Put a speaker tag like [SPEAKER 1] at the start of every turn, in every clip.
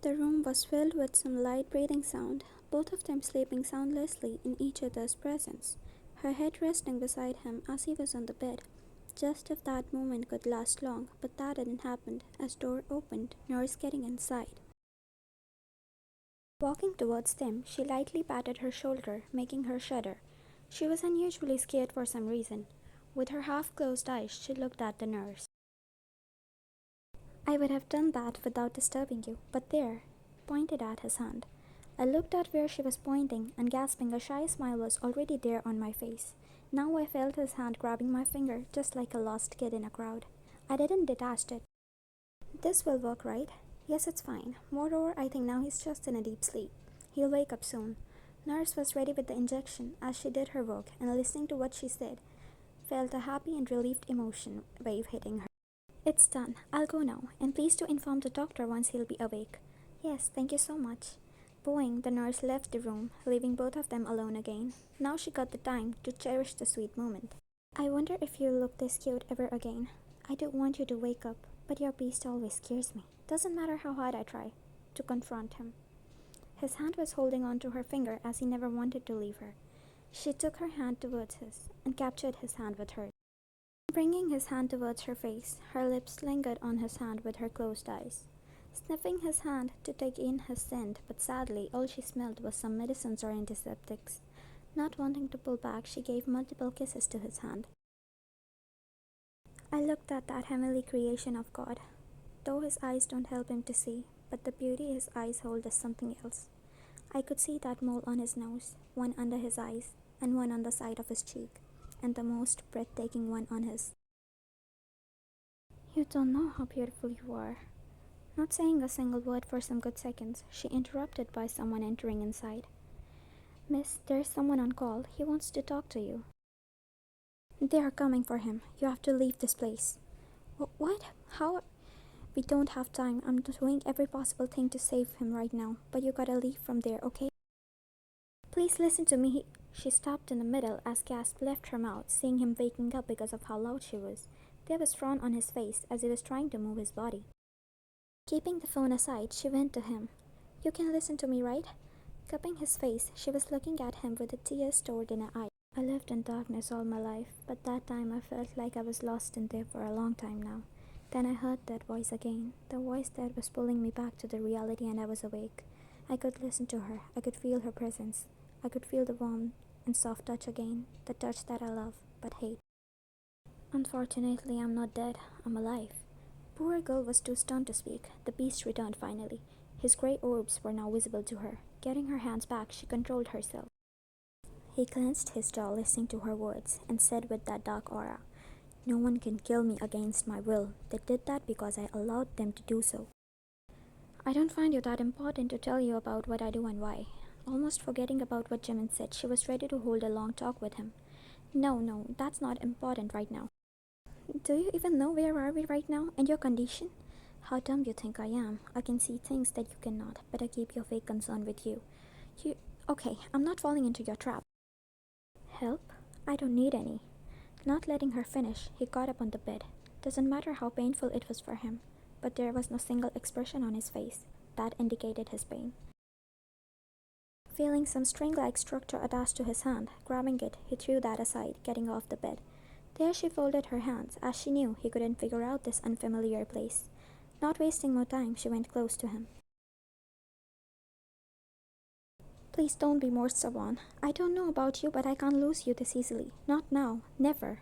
[SPEAKER 1] The room was filled with some light breathing sound, both of them sleeping soundlessly in each other's presence, her head resting beside him as he was on the bed. Just if that moment could last long, but that didn't happen as door opened, Nurse getting inside. Walking towards them, she lightly patted her shoulder, making her shudder. She was unusually scared for some reason. With her half-closed eyes, she looked at the nurse. I would have done that without disturbing you, but there, pointed at his hand. I looked at where she was pointing, and gasping, a shy smile was already there on my face. Now I felt his hand grabbing my finger, just like a lost kid in a crowd. I didn't detach it. This will work, right? Yes, it's fine. Moreover, I think now he's just in a deep sleep. He'll wake up soon. Nurse was ready with the injection as she did her work, and listening to what she said, felt a happy and relieved emotion wave hitting her. It's done. I'll go now, and please do inform the doctor once he'll be awake. Yes, thank you so much. Bowing, the nurse left the room, leaving both of them alone again. Now she got the time to cherish the sweet moment. I wonder if you'll look this cute ever again. I don't want you to wake up, but your beast always scares me. Doesn't matter how hard I try to confront him. His hand was holding on to her finger as he never wanted to leave her. She took her hand towards his and captured his hand with hers. Bringing his hand towards her face, her lips lingered on his hand with her closed eyes. Sniffing his hand to take in his scent, but sadly all she smelled was some medicines or antiseptics. Not wanting to pull back, she gave multiple kisses to his hand. I looked at that heavenly creation of God, though his eyes don't help him to see, but the beauty his eyes hold is something else. I could see that mole on his nose, one under his eyes, and one on the side of his cheek, and the most breathtaking one on his. You don't know how beautiful you are. Not saying a single word for some good seconds, she interrupted by someone entering inside. Miss, there's someone on call. He wants to talk to you. They are coming for him. You have to leave this place. What? How? We don't have time. I'm doing every possible thing to save him right now, but you gotta leave from there, okay? Please listen to me. She stopped in the middle as gasp left her mouth, seeing him waking up because of how loud she was. There was frown on his face as he was trying to move his body. Keeping the phone aside, she went to him. You can listen to me, right? Cupping his face, she was looking at him with the tears stored in her eyes. I lived in darkness all my life, but that time I felt like I was lost in there for a long time now. Then I heard that voice again, the voice that was pulling me back to the reality, and I was awake. I could listen to her. I could feel her presence. I could feel the warm and soft touch again, the touch that I love but hate. Unfortunately, I'm not dead. I'm alive. Poor girl was too stunned to speak. The beast returned finally. His grey orbs were now visible to her. Getting her hands back, she controlled herself. He clenched his jaw listening to her words, and said with that dark aura, No one can kill me against my will. They did that because I allowed them to do so. I don't find you that important to tell you about what I do and why. Almost forgetting about what Jimin said, she was ready to hold a long talk with him. No, that's not important right now. Do you even know where are we right now and your condition? How dumb you think I am. I can see things that you cannot, but I keep your fake concern with you. Okay, I'm not falling into your trap. Help? I don't need any. Not letting her finish, he got up on the bed. Doesn't matter how painful it was for him, but there was no single expression on his face that indicated his pain. Feeling some string-like structure attached to his hand, grabbing it, he threw that aside, getting off the bed. There she folded her hands, as she knew he couldn't figure out this unfamiliar place. Not wasting more time, she went close to him. Please don't be more stubborn. I don't know about you, but I can't lose you this easily. Not now. Never.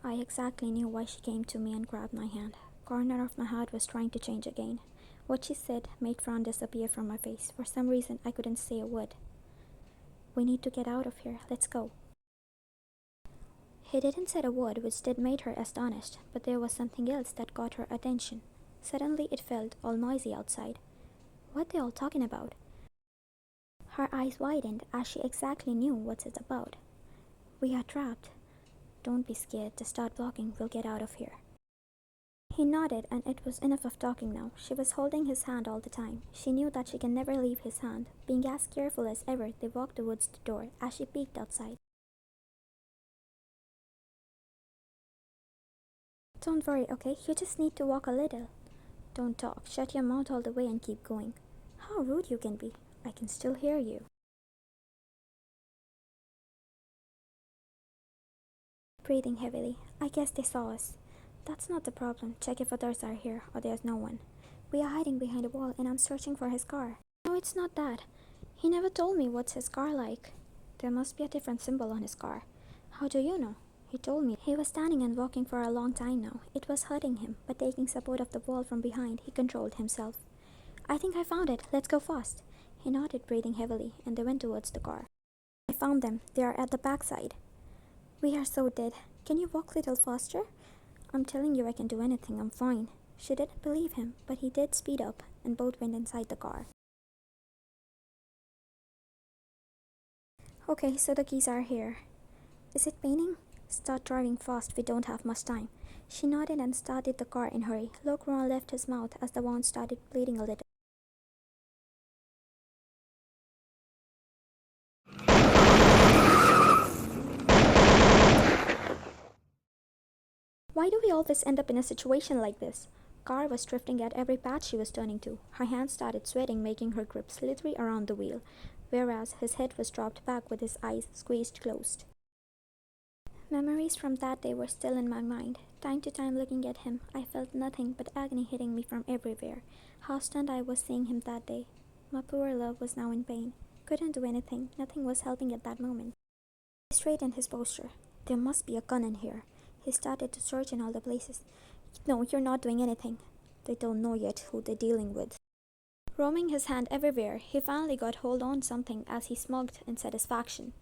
[SPEAKER 1] I exactly knew why she came to me and grabbed my hand. Corner of my heart was trying to change again. What she said made frown disappear from my face. For some reason, I couldn't say a word. We need to get out of here. Let's go. He didn't say a word, which did made her astonished, but there was something else that caught her attention. Suddenly it felt all noisy outside. What they all talking about? Her eyes widened as she exactly knew what it's about. We are trapped. Don't be scared. Just start walking. We'll get out of here. He nodded, and it was enough of talking now. She was holding his hand all the time. She knew that she can never leave his hand. Being as careful as ever, they walked towards the door as she peeked outside. Don't worry, okay? You just need to walk a little. Don't talk. Shut your mouth all the way and keep going. How rude you can be. I can still hear you. Breathing heavily. I guess they saw us. That's not the problem. Check if others are here or there's no one. We are hiding behind a wall and I'm searching for his car. No, it's not that. He never told me what's his car like. There must be a different symbol on his car. How do you know? He told me. He was standing and walking for a long time now. It was hurting him, but taking support of the wall from behind, he controlled himself. I think I found it. Let's go fast. He nodded, breathing heavily, and they went towards the car. I found them. They are at the backside. We are so dead. Can you walk a little faster? I'm telling you I can do anything. I'm fine. She didn't believe him, but he did speed up, and both went inside the car. Okay, so the keys are here. Is it paining? Start driving fast. We don't have much time. She nodded and started the car in a hurry. Look, Ron left his mouth as the wound started bleeding a little. Why do we always end up in a situation like this? Car was drifting at every path she was turning to. Her hands started sweating, making her grip slithery around the wheel, whereas his head was dropped back with his eyes squeezed closed. Memories from that day were still in my mind. Time to time looking at him, I felt nothing but agony hitting me from everywhere. How stunned I was seeing him that day. My poor love was now in pain. Couldn't do anything. Nothing was helping at that moment. He straightened his posture. There must be a gun in here. He started to search in all the places. No, you're not doing anything. They don't know yet who they're dealing with. Roaming his hand everywhere, he finally got hold on something as he smoked in satisfaction.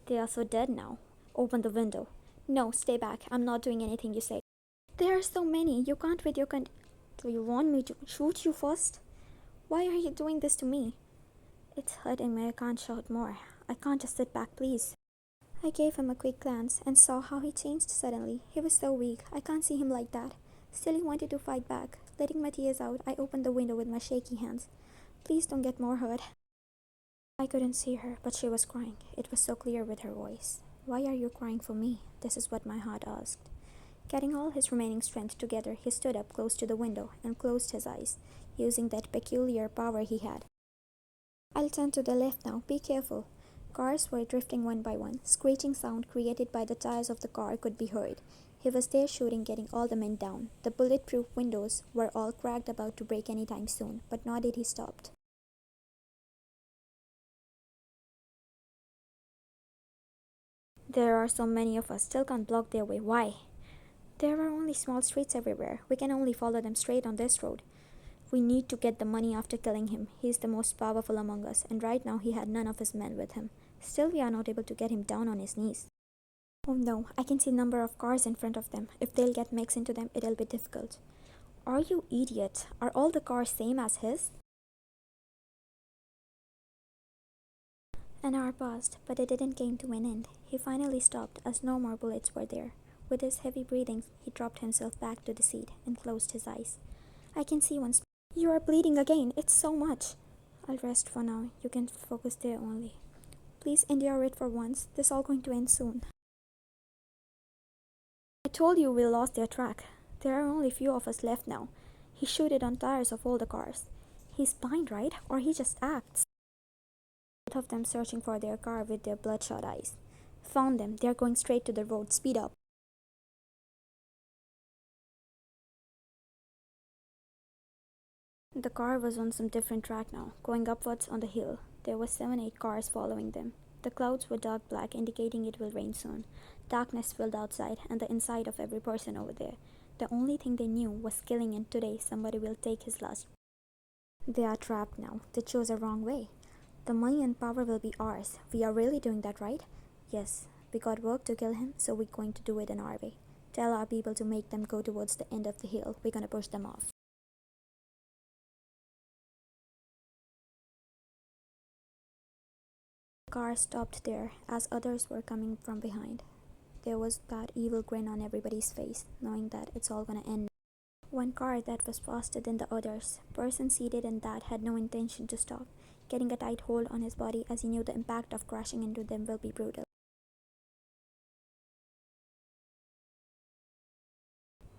[SPEAKER 1] They are so dead now. Open the window. No, stay back. I'm not doing anything you say. There are so many. You can't with your Do you want me to shoot you first? Why are you doing this to me? It's hurting me. I can't shout more. I can't just sit back, please. I gave him a quick glance and saw how he changed suddenly. He was so weak. I can't see him like that. Still he wanted to fight back. Letting my tears out, I opened the window with my shaky hands. Please don't get more hurt. I couldn't see her, but she was crying. It was so clear with her voice. Why are you crying for me? This is what my heart asked. Getting all his remaining strength together, he stood up close to the window and closed his eyes, using that peculiar power he had. I'll turn to the left now. Be careful. Cars were drifting one by one. Screeching sound created by the tires of the car could be heard. He was there shooting, getting all the men down. The bulletproof windows were all cracked, about to break any time soon, but not did he stopped. There are so many of us, still can't block their way. Why? There are only small streets everywhere. We can only follow them straight on this road. We need to get the money after killing him. He is the most powerful among us, and right now he had none of his men with him. Still, we are not able to get him down on his knees. Oh no, I can see a number of cars in front of them. If they'll get mixed into them, it'll be difficult. Are you idiot? Are all the cars same as his? An hour passed, but it didn't come to an end. He finally stopped as no more bullets were there. With his heavy breathing, he dropped himself back to the seat and closed his eyes. I can see once. You are bleeding again. It's so much. I'll rest for now. You can focus there only. Please endure it for once. This is all going to end soon. I told you we lost their track. There are only few of us left now. He shooted on tires of all the cars. He's blind, right? Or he just acts. Both of them searching for their car with their bloodshot eyes. Found them. They're going straight to the road. Speed up. The car was on some different track now, going upwards on the hill. There were 7-8 cars following them. The clouds were dark black, indicating it will rain soon. Darkness filled outside and the inside of every person over there. The only thing they knew was killing, and today somebody will take his last. They are trapped now. They chose a wrong way. The money and power will be ours. We are really doing that, right? Yes. We got work to kill him, so we're going to do it in our way. Tell our people to make them go towards the end of the hill. We're gonna push them off. The car stopped there as others were coming from behind. There was that evil grin on everybody's face, knowing that it's all gonna end. One car that was faster than the others. Person seated in that had no intention to stop, getting a tight hold on his body as he knew the impact of crashing into them will be brutal.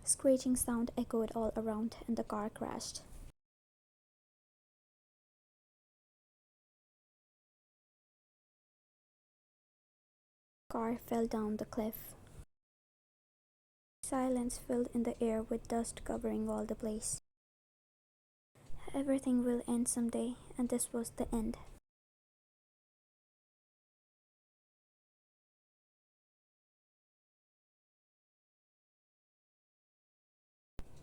[SPEAKER 1] Screeching sound echoed all around and the car crashed. The car fell down the cliff. Silence filled in the air with dust covering all the place. Everything will end someday, and this was the end.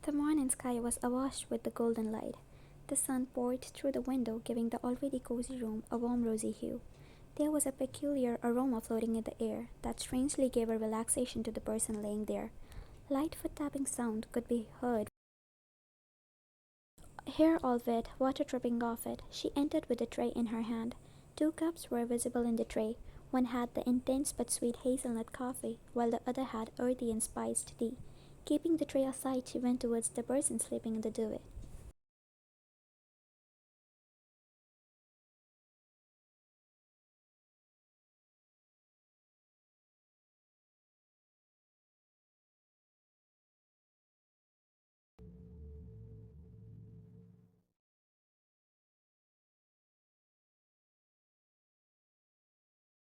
[SPEAKER 1] The morning sky was awash with the golden light. The sun poured through the window, giving the already cozy room a warm rosy hue. There was a peculiar aroma floating in the air that strangely gave a relaxation to the person laying there. Light foot tapping sound could be heard. Hair all wet, water dripping off it, she entered with a tray in her hand. 2 cups were visible in the tray. One had the intense but sweet hazelnut coffee, while the other had earthy and spiced tea. Keeping the tray aside, she went towards the person sleeping in the duvet.